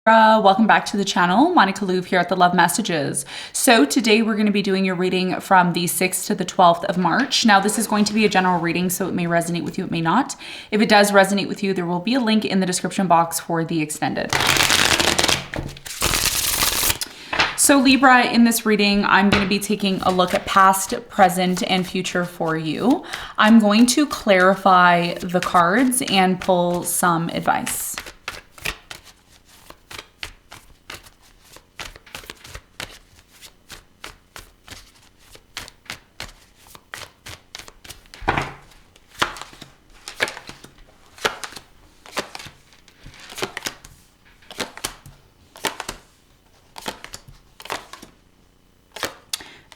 Welcome back to the channel. Monica Louv here at the Love Messages. So today we're going to be doing your reading from the 6th to the 12th of March. Now this is going to be a general reading, so it may resonate with you, it may not. If it does resonate with you, there will be a link in the description box for the extended. So Libra, in this reading, I'm going to be taking a look at past, present, and future for you. I'm going to clarify the cards and pull some advice.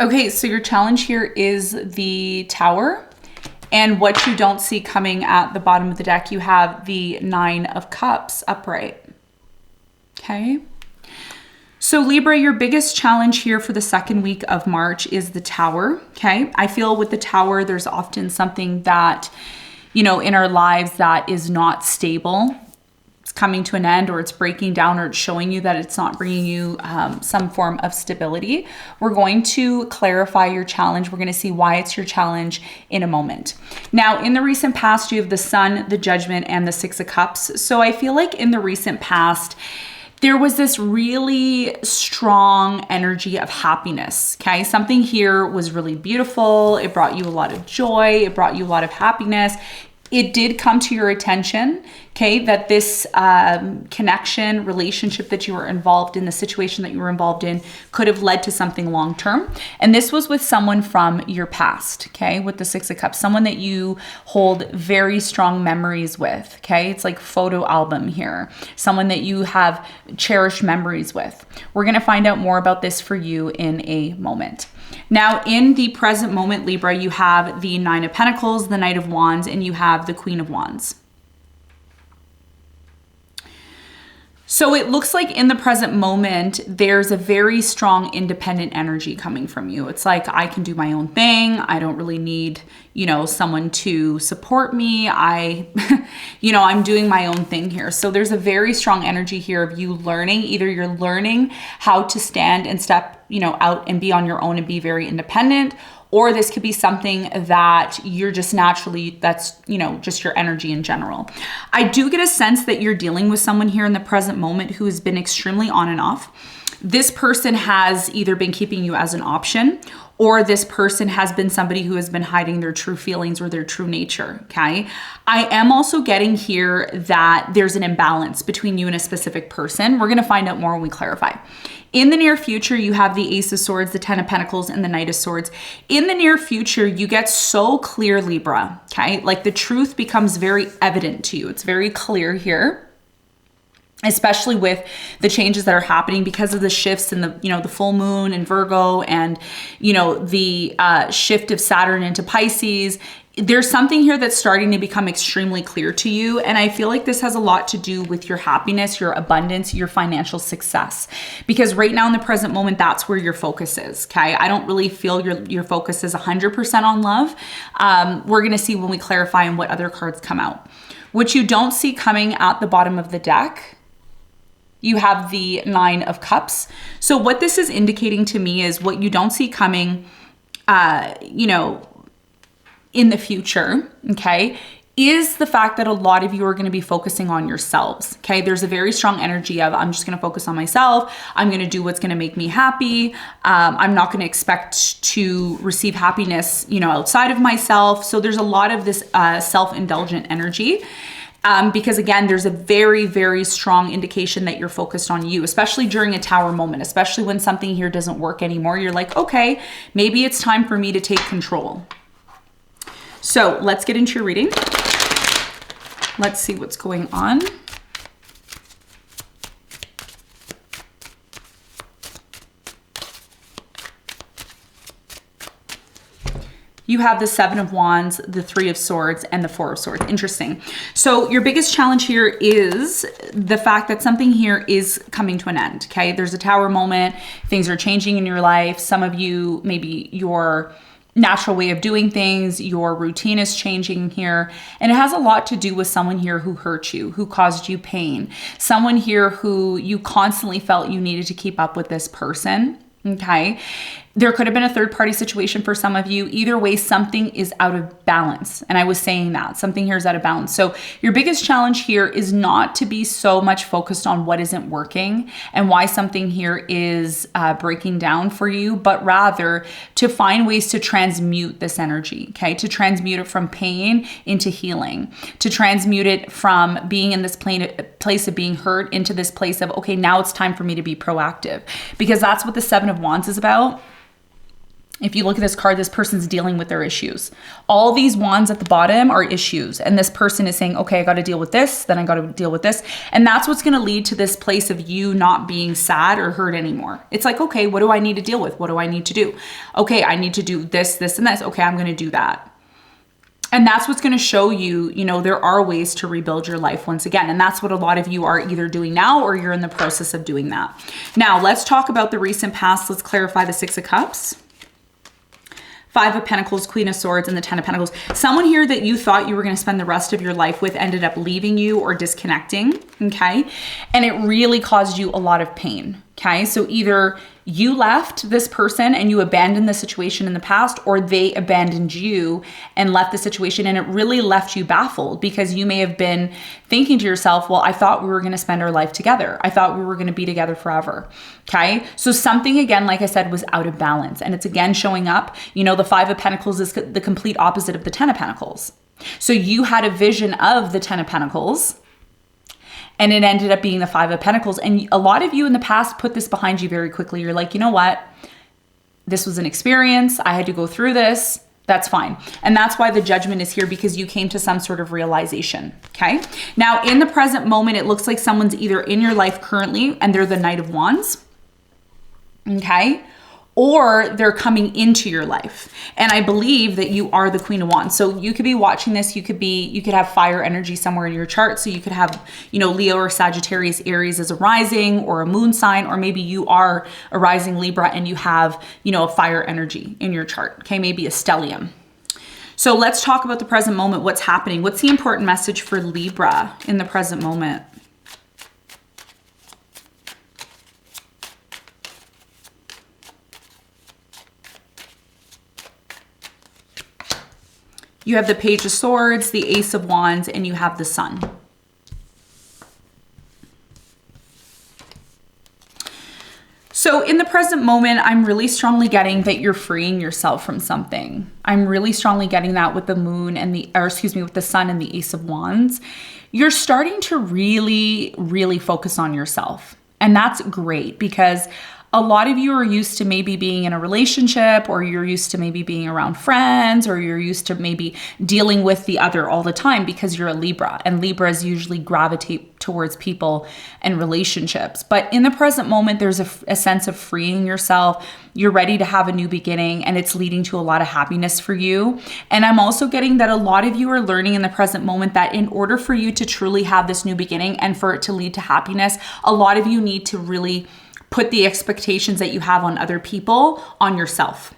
Okay, so your challenge here is the Tower, and what you don't see coming at the bottom of the deck, you have the 9 of Cups upright. Okay. So Libra, your biggest challenge here for the second week of March is the Tower. Okay. I feel with the Tower, there's often something that, in our lives that is not stable. Coming to an end, or it's breaking down, or it's showing you that it's not bringing you some form of stability. We're going to clarify your challenge. We're going to see why it's your challenge in a moment. Now, in the recent past, you have the Sun, the Judgment, and the 6 of Cups. So I feel like in the recent past, there was this really strong energy of happiness, okay? Something here was really beautiful. It brought you a lot of joy. It brought you a lot of happiness. It did come to your attention, okay, that this connection, relationship that you were involved in, the situation that you were involved in, could have led to something long-term. And this was with someone from your past, okay, with the 6 of Cups, someone that you hold very strong memories with, okay? It's like photo album here, someone that you have cherished memories with. We're going to find out more about this for you in a moment. Now, in the present moment, Libra, you have the 9 of Pentacles, the Knight of Wands, and you have the Queen of Wands. So it looks like in the present moment, there's a very strong independent energy coming from you. It's like, I can do my own thing. I don't really need, someone to support me. I'm doing my own thing here. So there's a very strong energy here of you learning. Either you're learning how to stand and step, out and be on your own and be very independent, or this could be something that you're just naturally, that's, just your energy in general. I do get a sense that you're dealing with someone here in the present moment who has been extremely on and off. This person has either been keeping you as an option, or this person has been somebody who has been hiding their true feelings or their true nature, okay? I am also getting here that there's an imbalance between you and a specific person. We're gonna find out more when we clarify. In the near future, you have the Ace of Swords, the 10 of Pentacles, and the Knight of Swords. In the near future, you get so clear, Libra, okay? Like the truth becomes very evident to you. It's very clear here, especially with the changes that are happening because of the shifts in the full moon in Virgo, and the shift of Saturn into Pisces. There's something here that's starting to become extremely clear to you, and I feel like this has a lot to do with your happiness, your abundance, your financial success, because right now in the present moment, that's where your focus is, okay? I don't really feel your focus is 100% on love. We're gonna see when we clarify and what other cards come out. What you don't see coming at the bottom of the deck, you have the 9 of Cups. So what this is indicating to me is what you don't see coming, in the future, okay, is the fact that a lot of you are going to be focusing on yourselves, okay? There's a very strong energy of, I'm just going to focus on myself. I'm going to do what's going to make me happy. I'm not going to expect to receive happiness, outside of myself. So there's a lot of this self-indulgent energy. Because again, there's a very, very strong indication that you're focused on you, especially during a Tower moment, especially when something here doesn't work anymore. You're like, okay, maybe it's time for me to take control. So let's get into your reading. Let's see what's going on. You have the 7 of Wands, the 3 of Swords, and the 4 of Swords. Interesting. So your biggest challenge here is the fact that something here is coming to an end, okay? There's a Tower moment. Things are changing in your life. Some of you, maybe you're natural way of doing things. Your routine is changing here. And it has a lot to do with someone here who hurt you, who caused you pain. Someone here who you constantly felt you needed to keep up with this person. Okay. There could have been a third party situation for some of you. Either way, something is out of balance. And I was saying that something here is out of balance. So your biggest challenge here is not to be so much focused on what isn't working and why something here is breaking down for you, but rather to find ways to transmute this energy, okay? To transmute it from pain into healing, to transmute it from being in this place of being hurt into this place of, okay, now it's time for me to be proactive, because that's what the Seven of Wands is about. If you look at this card, this person's dealing with their issues. All these wands at the bottom are issues. And this person is saying, okay, I got to deal with this, then I got to deal with this. And that's what's going to lead to this place of you not being sad or hurt anymore. It's like, okay, what do I need to deal with? What do I need to do? Okay, I need to do this, this, and this. Okay, I'm going to do that. And that's what's going to show you, there are ways to rebuild your life once again. And that's what a lot of you are either doing now or you're in the process of doing that. Now, let's talk about the recent past. Let's clarify the Six of Cups. Five of Pentacles, Queen of Swords, and the Ten of Pentacles. Someone here that you thought you were going to spend the rest of your life with ended up leaving you or disconnecting, okay? And it really caused you a lot of pain, okay? So either you left this person and you abandoned the situation in the past, or they abandoned you and left the situation, and it really left you baffled because you may have been thinking to yourself, well, I thought we were going to spend our life together. I thought we were going to be together forever. Okay. So something, again, like I said, was out of balance, and it's again showing up. The Five of Pentacles is the complete opposite of the Ten of Pentacles. So you had a vision of the Ten of Pentacles, and it ended up being the Five of Pentacles. And a lot of you in the past put this behind you very quickly. You're like, you know what? This was an experience. I had to go through this. That's fine. And that's why the Judgment is here, because you came to some sort of realization. Okay. Now, in the present moment, it looks like someone's either in your life currently and they're the Knight of Wands. Okay. Or they're coming into your life. And I believe that you are the Queen of Wands. So you could be watching this. You could have fire energy somewhere in your chart. So you could have, Leo or Sagittarius, Aries as a rising or a moon sign, or maybe you are a rising Libra and you have, a fire energy in your chart. Okay. Maybe a stellium. So let's talk about the present moment. What's happening? What's the important message for Libra in the present moment? You have the Page of Swords, the Ace of Wands, and you have the Sun. So in the present moment, I'm really strongly getting that you're freeing yourself from something. I'm really strongly getting that with the moon and with the Sun and the Ace of Wands. You're starting to really, really focus on yourself. And that's great, because a lot of you are used to maybe being in a relationship, or you're used to maybe being around friends, or you're used to maybe dealing with the other all the time because you're a Libra, and Libras usually gravitate towards people and relationships. But in the present moment, there's a sense of freeing yourself. You're ready to have a new beginning, and it's leading to a lot of happiness for you. And I'm also getting that a lot of you are learning in the present moment that in order for you to truly have this new beginning and for it to lead to happiness, a lot of you need to really put the expectations that you have on other people on yourself.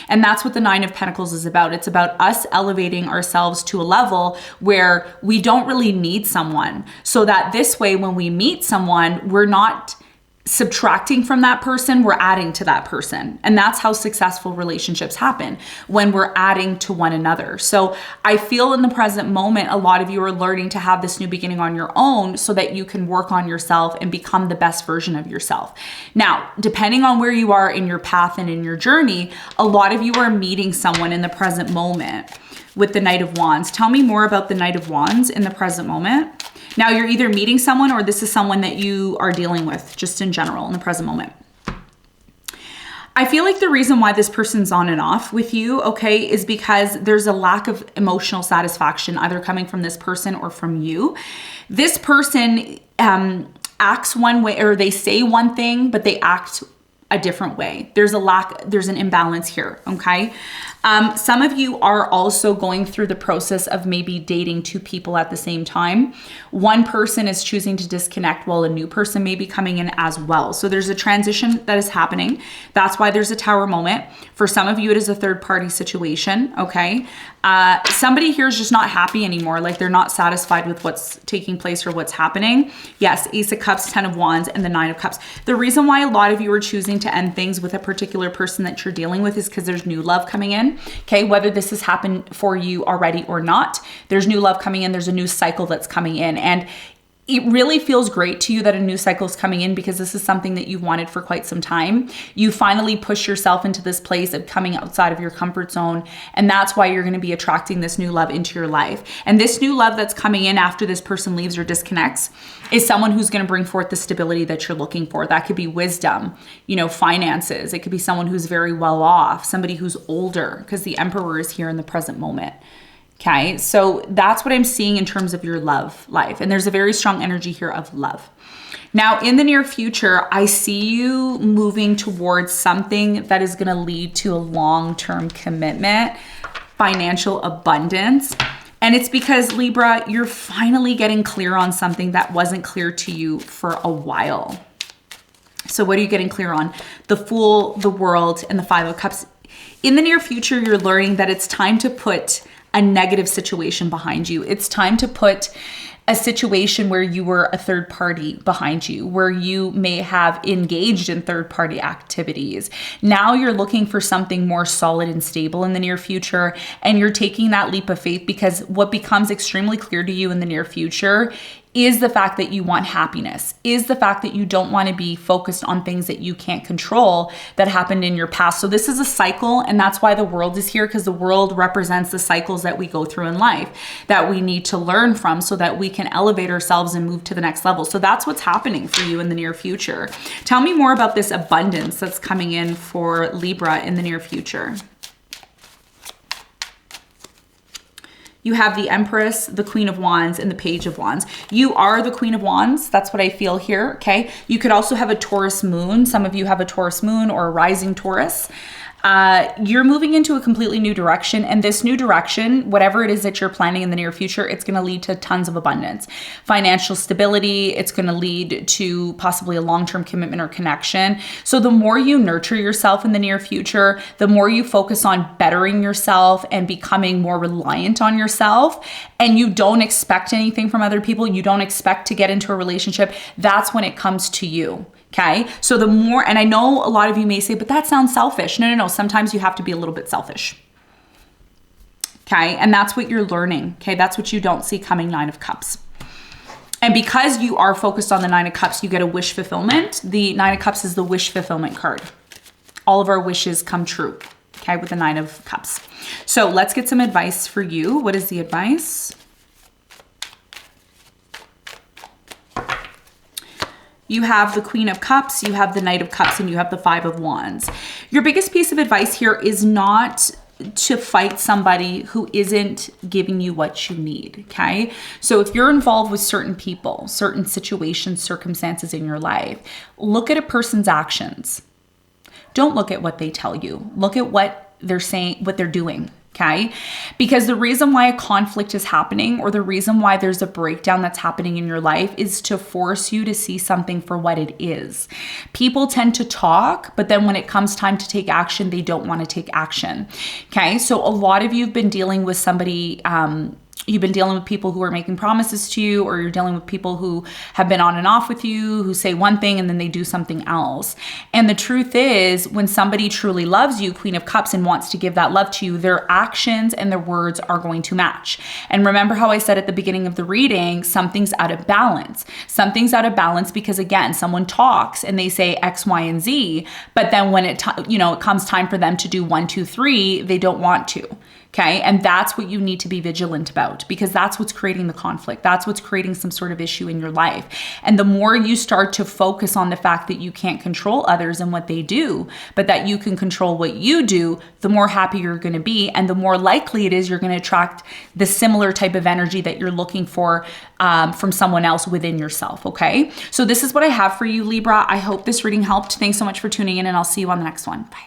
And that's what the Nine of Pentacles is about. It's about us elevating ourselves to a level where we don't really need someone. So that this way, when we meet someone, we're not subtracting from that person, we're adding to that person. And that's how successful relationships happen, when we're adding to one another. So I feel in the present moment, a lot of you are learning to have this new beginning on your own so that you can work on yourself and become the best version of yourself. Now, depending on where you are in your path and in your journey, a lot of you are meeting someone in the present moment with the Knight of Wands. Tell me more about the Knight of Wands in the present moment. Now, you're either meeting someone or this is someone that you are dealing with just in general in the present moment. I feel like the reason why this person's on and off with you, okay, is because there's a lack of emotional satisfaction either coming from this person or from you. This person acts one way, or they say one thing, but they act a different way. There's an imbalance here, okay? Some of you are also going through the process of maybe dating two people at the same time. One person is choosing to disconnect while a new person may be coming in as well. So there's a transition that is happening. That's why there's a Tower moment. For some of you, it is a third party situation, okay? Somebody here is just not happy anymore. Like they're not satisfied with what's taking place or what's happening. Yes, Ace of Cups, 10 of Wands, and the 9 of Cups. The reason why a lot of you are choosing to end things with a particular person that you're dealing with is because there's new love coming in. Okay, whether this has happened for you already or not, there's new love coming in. There's a new cycle that's coming in. And it really feels great to you that a new cycle is coming in because this is something that you've wanted for quite some time. You finally push yourself into this place of coming outside of your comfort zone. And that's why you're going to be attracting this new love into your life. And this new love that's coming in after this person leaves or disconnects is someone who's going to bring forth the stability that you're looking for. That could be wisdom, finances. It could be someone who's very well off, somebody who's older, because the Emperor is here in the present moment. Okay, so that's what I'm seeing in terms of your love life. And there's a very strong energy here of love. Now, in the near future, I see you moving towards something that is going to lead to a long-term commitment, financial abundance. And it's because, Libra, you're finally getting clear on something that wasn't clear to you for a while. So what are you getting clear on? The Fool, the World, and the 5 of Cups. In the near future, you're learning that it's time to put a negative situation behind you. It's time to put a situation where you were a third party behind you, where you may have engaged in third party activities. Now you're looking for something more solid and stable in the near future, and you're taking that leap of faith because what becomes extremely clear to you in the near future is the fact that you want happiness, is the fact that you don't want to be focused on things that you can't control that happened in your past. So this is a cycle, and that's why the world is here, because the world represents the cycles that we go through in life that we need to learn from so that we can elevate ourselves and move to the next level. So that's what's happening for you in the near future. Tell me more about this abundance that's coming in for Libra in the near future. You have the Empress, the Queen of Wands, and the Page of Wands. You are the Queen of Wands. That's what I feel here, okay? You could also have a Taurus moon. Some of you have a Taurus moon or a rising Taurus. You're moving into a completely new direction, and this new direction, whatever it is that you're planning in the near future, it's going to lead to tons of abundance, financial stability. It's going to lead to possibly a long-term commitment or connection. So the more you nurture yourself in the near future, the more you focus on bettering yourself and becoming more reliant on yourself, and you don't expect anything from other people, you don't expect to get into a relationship, that's when it comes to you. Okay, so the more, and I know a lot of you may say, but that sounds selfish. No. Sometimes you have to be a little bit selfish. Okay, and that's what you're learning. Okay, that's what you don't see coming, 9 of Cups. And because you are focused on the 9 of Cups, you get a wish fulfillment. The 9 of Cups is the wish fulfillment card. All of our wishes come true. Okay, with the 9 of Cups. So let's get some advice for you. What is the advice? You have the Queen of Cups, you have the Knight of Cups, and you have the 5 of Wands. Your biggest piece of advice here is not to fight somebody who isn't giving you what you need, okay? So if you're involved with certain people, certain situations, circumstances in your life, look at a person's actions. Don't look at what they tell you. Look at what they're saying, what they're doing. Okay, because the reason why a conflict is happening or the reason why there's a breakdown that's happening in your life is to force you to see something for what it is. People tend to talk, but then when it comes time to take action, they don't want to take action. Okay, so a lot of you have been dealing with somebody, you've been dealing with people who are making promises to you, or you're dealing with people who have been on and off with you, who say one thing and then they do something else. And the truth is, when somebody truly loves you, Queen of Cups, and wants to give that love to you, their actions and their words are going to match. And remember how I said at the beginning of the reading, something's out of balance. Something's out of balance because, again, someone talks and they say X, Y, and Z, but then when it comes time for them to do 1, 2, 3, they don't want to. Okay. And that's what you need to be vigilant about, because that's what's creating the conflict. That's what's creating some sort of issue in your life. And the more you start to focus on the fact that you can't control others and what they do, but that you can control what you do, the more happy you're going to be. And the more likely it is you're going to attract the similar type of energy that you're looking for from someone else within yourself. Okay. So this is what I have for you, Libra. I hope this reading helped. Thanks so much for tuning in, and I'll see you on the next one. Bye.